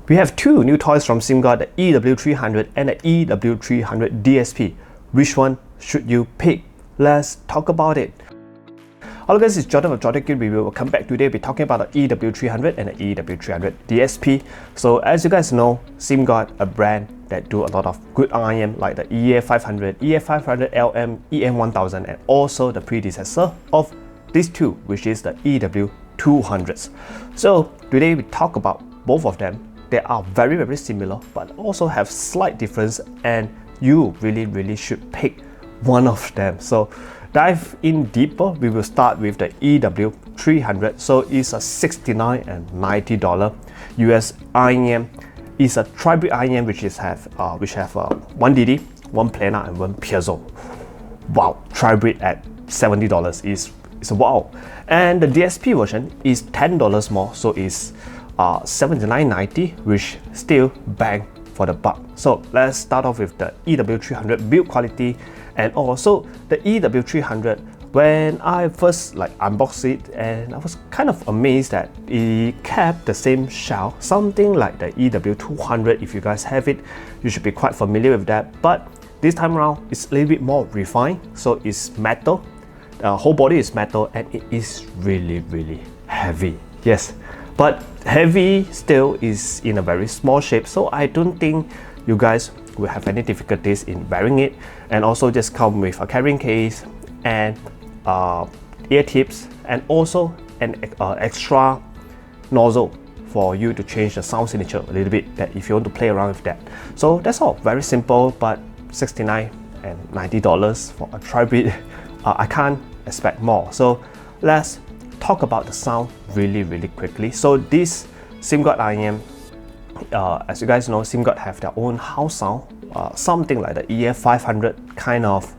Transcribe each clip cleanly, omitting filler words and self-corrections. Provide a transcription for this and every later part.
We have two new toys from SIMGOT, the EW300 and the EW300 DSP. Which one should you pick? Let's talk about it. Hello guys, it's Jordan of Jordan Geek Review. We'll come back today. We'll be talking about the EW300 and the EW300 DSP. So as you guys know, SIMGOT, a brand that do a lot of good IM like the EA500, EA500LM, EM1000, and also the predecessor of these two, which is the EW200s. So today we talk about both of them. They are very similar, but also have slight difference, and you really should pick one of them. So dive in deeper. We will start with the EW300. So it's a $69 and $90 US IM. It's a tri-bridge IM which have one DD, one planar, and one piezo. Wow, tri-bridge at $70 is a wow. And the DSP version is $10 more, so it's $79.90, which still bang for the buck. So let's start off with the EW300 build quality. And also the EW300, when I first unboxed it, and I was kind of amazed that it kept the same shell, something like the EW200. If you guys have it, you should be quite familiar with that. But this time around, it's a little bit more refined. So it's metal, the whole body is metal, and it is really heavy. Yes, but heavy still is in a very small shape, so I don't think you guys will have any difficulties in wearing it. And also just come with a carrying case and ear tips, and also an extra nozzle for you to change the sound signature a little bit, that if you want to play around with that. So that's all, very simple, but $69 and $90 for a tri-bridge, I can't expect more. So let's talk about the sound really quickly. So this SIMGOT IM, as you guys know, SIMGOT have their own house sound, something like the EA500 kind of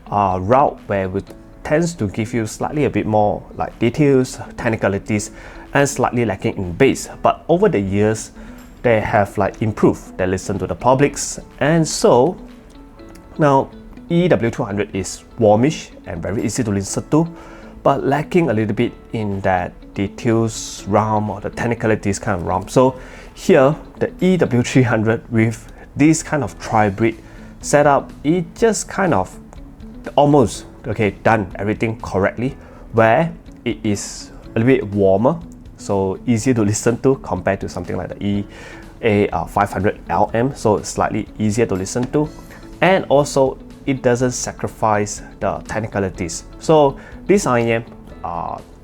route, where it tends to give you slightly a bit more like details, technicalities, and slightly lacking in bass. But over the years, they have improved. They listen to the publics, and so now EW200 is warmish and very easy to listen to, but lacking a little bit in that details realm or the technicalities kind of realm. So here, the EW300 with this kind of tri-bridge setup, it just kind of almost done everything correctly, where it is a little bit warmer, so easier to listen to compared to something like the EA500LM, so it's slightly easier to listen to, and also it doesn't sacrifice the technicalities. So this IM,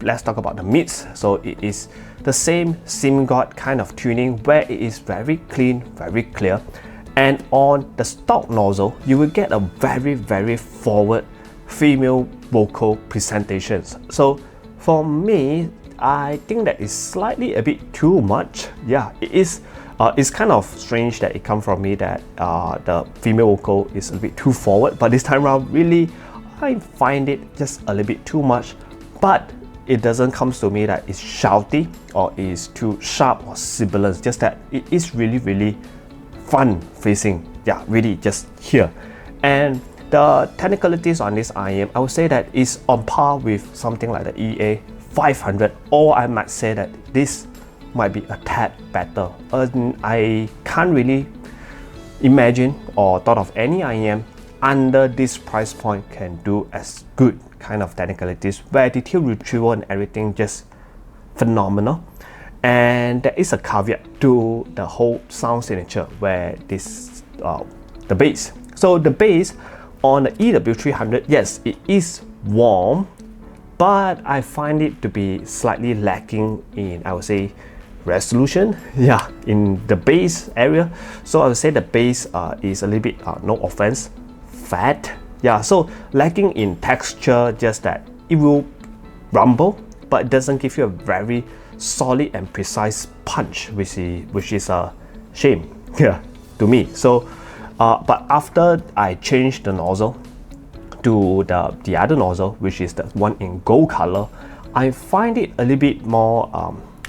let's talk about the mids. So it is the same SIMGOT kind of tuning, where it is very clean, very clear, and on the stock nozzle you will get a very forward female vocal presentations. So for me, I think that is slightly a bit too much. Yeah, it is. It's kind of strange that it comes from me that the female vocal is a bit too forward, but this time around, really, I find it just a little bit too much. But it doesn't come to me that it's shouty or is too sharp or sibilant, just that it is really fun facing. Yeah, really just here. And the technicalities on this IM, I would say that is on par with something like the EA500, or I might say that this might be a tad better. I can't really imagine or thought of any IM under this price point can do as good kind of technicalities, where detail retrieval and everything just phenomenal. And there is a caveat to the whole sound signature, where this the bass. So the bass on the EW300, yes, it is warm, but I find it to be slightly lacking in, I would say, resolution. Yeah, in the bass area. So I would say the bass is a little bit, no offense, fat. Yeah, so lacking in texture, just that it will rumble, but it doesn't give you a very solid and precise punch, which is a shame, yeah, to me. So but after I changed the nozzle to the other nozzle, which is the one in gold color, I find it a little bit more,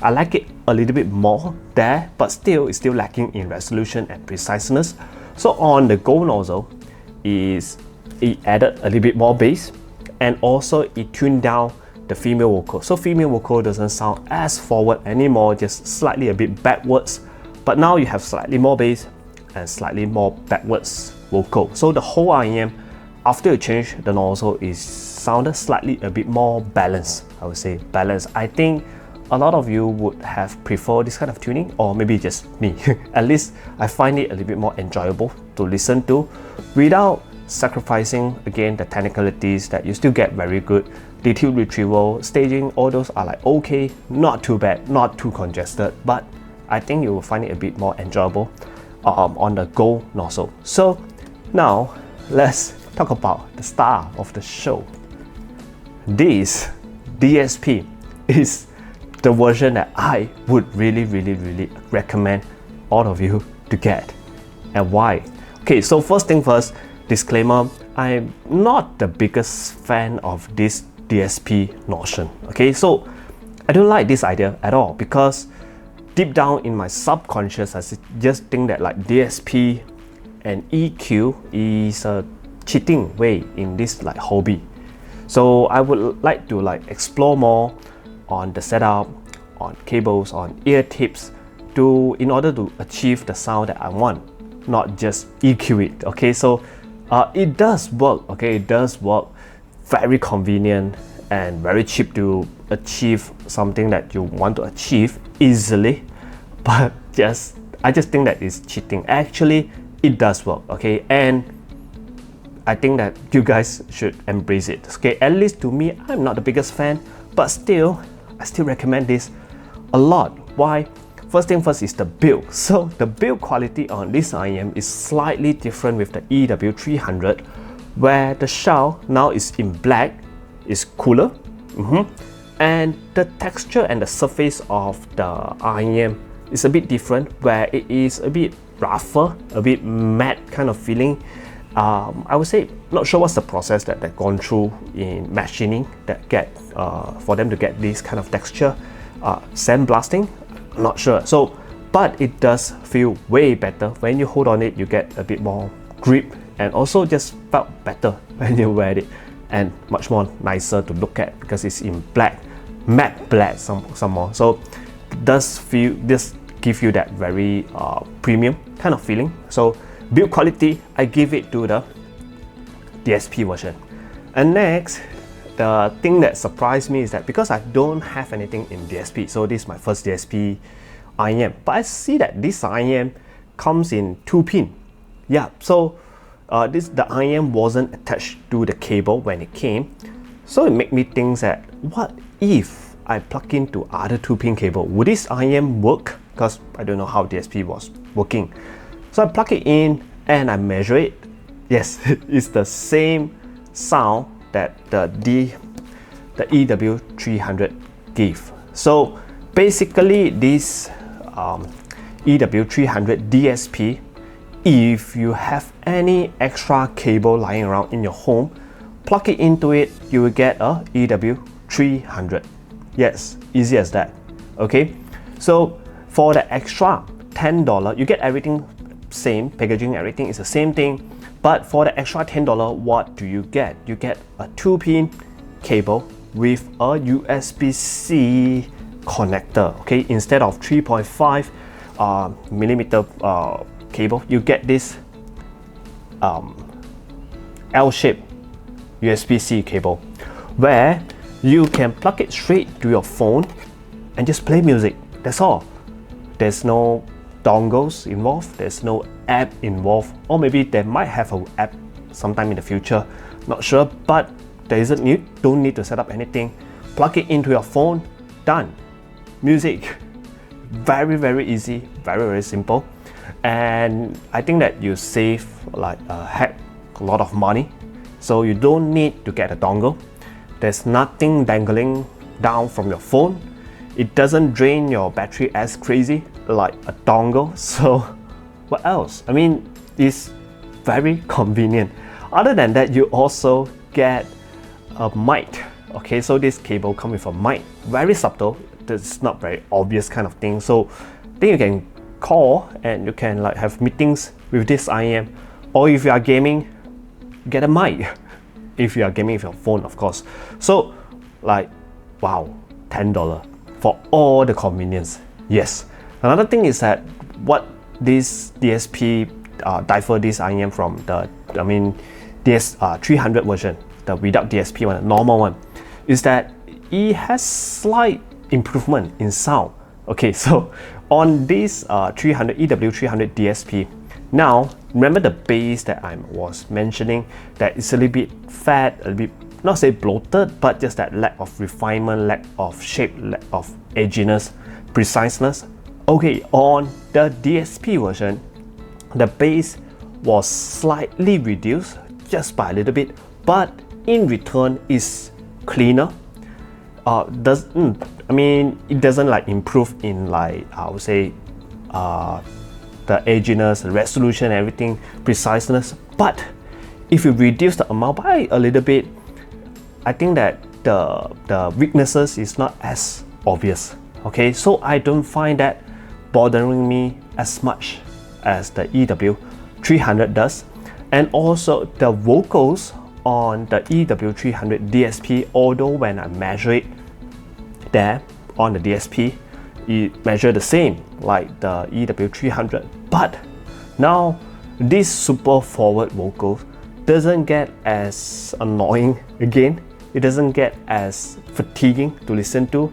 I like it a little bit more there, but still it's still lacking in resolution and preciseness. So on the gold nozzle, it added a little bit more bass, and also it tuned down the female vocal. So female vocal doesn't sound as forward anymore, just slightly a bit backwards, but now you have slightly more bass and slightly more backwards vocal. So the whole REM, after you change the nozzle, is sounded slightly a bit more balanced. I would say balanced. I think a lot of you would have preferred this kind of tuning, or maybe just me. At least I find it a little bit more enjoyable to listen to without sacrificing again the technicalities that you still get very good. The tilt retrieval, staging, all those are like okay, not too bad, not too congested, but I think you will find it a bit more enjoyable on the Go nozzle. So now let's talk about the star of the show. This DSP is the version that I would really recommend all of you to get. And why? Okay, so first thing first, disclaimer, I'm not the biggest fan of this DSP notion. Okay, so I don't like this idea at all, because deep down in my subconscious, I just think that like DSP and EQ is a cheating way in this like hobby. So I would like to like explore more on the setup, on cables, on ear tips, in order to achieve the sound that I want, not just EQ it. Okay, so it does work. Okay, it does work. Very convenient and very cheap to achieve something that you want to achieve easily. But I just think that it's cheating. Actually, it does work. Okay, and I think that you guys should embrace it. Okay, at least to me, I'm not the biggest fan, but still, I still recommend this a lot. Why? First thing first is the build. So the build quality on this REM is slightly different with the EW300, where the shell now is in black, is cooler, and the texture and the surface of the REM is a bit different, where it is a bit rougher, a bit matte kind of feeling. I would say, not sure what's the process that they've gone through in machining that for them to get this kind of texture. Sandblasting, not sure. So, but it does feel way better when you hold on it. You get a bit more grip, and also just felt better when you wear it, and much more nicer to look at because it's in black, matte black some more. So does give you that very premium kind of feeling. So build quality, I give it to the DSP version. And next, the thing that surprised me is that because I don't have anything in DSP, so this is my first DSP REM, but I see that this REM comes in 2-pin. Yeah, so the REM wasn't attached to the cable when it came, so it made me think that what if I plug into other 2-pin cable? Would this REM work? Because I don't know how DSP was working. So I plug it in and I measure it. Yes, it's the same sound that the EW300 gave. So basically this EW300 DSP, if you have any extra cable lying around in your home, plug it into it, you will get a EW300. Yes, easy as that. Okay, so for the extra $10, you get everything same, packaging, everything is the same thing, but for the extra $10, what do you get? You get a 2-pin cable with a USB-C connector. Okay, instead of 3.5 millimeter cable, you get this L-shaped USB-C cable where you can plug it straight to your phone and just play music. That's all. There's no dongles involved, there's no app involved, or maybe they might have an app sometime in the future, not sure, but there isn't need, don't need to set up anything. Plug it into your phone, done. Music, very easy, very simple, and I think that you save like a lot of money. So you don't need to get a dongle. There's nothing dangling down from your phone. It doesn't drain your battery as crazy like a dongle. So what else? I mean, it's very convenient. Other than that, you also get a mic. Okay, so this cable comes with a mic, very subtle. It's not very obvious kind of thing. So then you can call and you can like have meetings with this REM. Or if you are gaming, get a mic. If you are gaming with your phone, of course. So like, wow, $10 for all the convenience. Yes. Another thing is that what this DSP differ this IEM from the DS300 version, the without DSP one, the normal one, is that it has slight improvement in sound. Okay, so on this EW300 DSP, now remember the bass that I was mentioning, that it's a little bit fat, a little bit, not say bloated, but just that lack of refinement, lack of shape, lack of edginess, preciseness. Okay, on the DSP version, the bass was slightly reduced just by a little bit, but in return is cleaner. It doesn't like improve in, like, I would say the edginess, the resolution, everything, preciseness. But if you reduce the amount by a little bit, I think that the weaknesses is not as obvious. Okay, so I don't find that bothering me as much as the EW300 does. And also the vocals on the EW300 DSP, although when I measure it there on the DSP, it measures the same like the EW300, but now this super forward vocal doesn't get as annoying again. It doesn't get as fatiguing to listen to,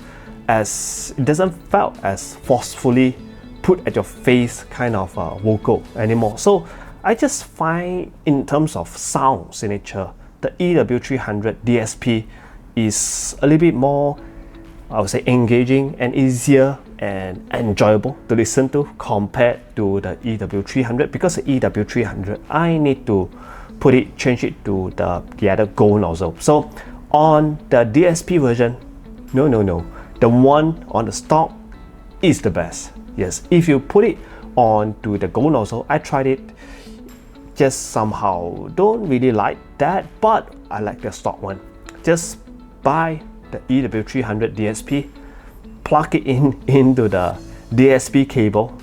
as it doesn't felt as forcefully put at your face kind of vocal anymore. So I just find, in terms of sound signature, the EW300 DSP is a little bit more, I would say, engaging and easier and enjoyable to listen to compared to the EW300, because the EW300 I need to change it to the other gold nozzle. So on the DSP version, no, the one on the stock is the best. Yes, if you put it on to the gold nozzle, I tried it, just somehow don't really like that, but I like the stock one. Just buy the EW300 DSP, plug it into the DSP cable,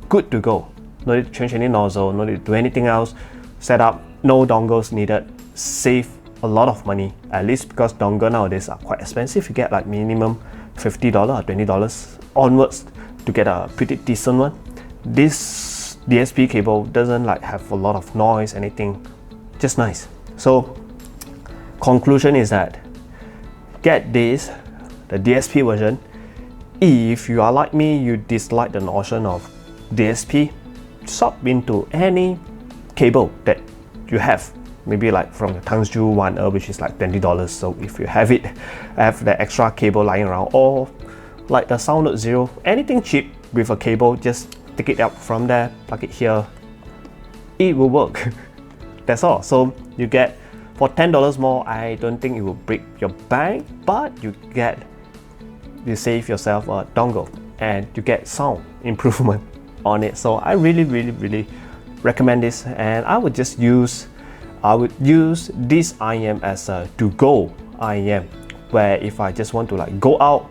good to go. No need to change any nozzle, no need to do anything else. Set up, no dongles needed, save a lot of money, at least because dongles nowadays are quite expensive. You get like minimum $50 or $20 onwards to get a pretty decent one. This DSP cable doesn't like have a lot of noise, anything, just nice. So conclusion is that get this, the DSP version. If you are like me, you dislike the notion of DSP, swap into any cable that you have, maybe like from the Tangzhou one, which is like $20. So if you have the extra cable lying around, or like the SoundNote Zero, anything cheap with a cable, just take it out from there, plug it here, it will work. That's all. So you get, for $10 more, I don't think it will break your bank, but you save yourself a dongle and you get sound improvement on it. So I really recommend this, and I would use this IEM as a to-go IEM, where if I just want to like go out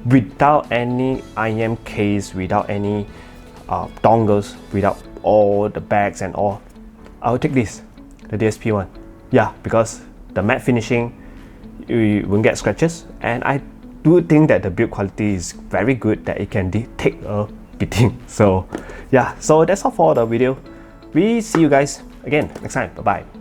without any IEM case, without any dongles, without all the bags and all, I will take this, the DSP one. Yeah, because the matte finishing, you won't get scratches, and I do think that the build quality is very good, that it can take a beating. So yeah, so that's all for the video. We see you guys again next time. Bye bye.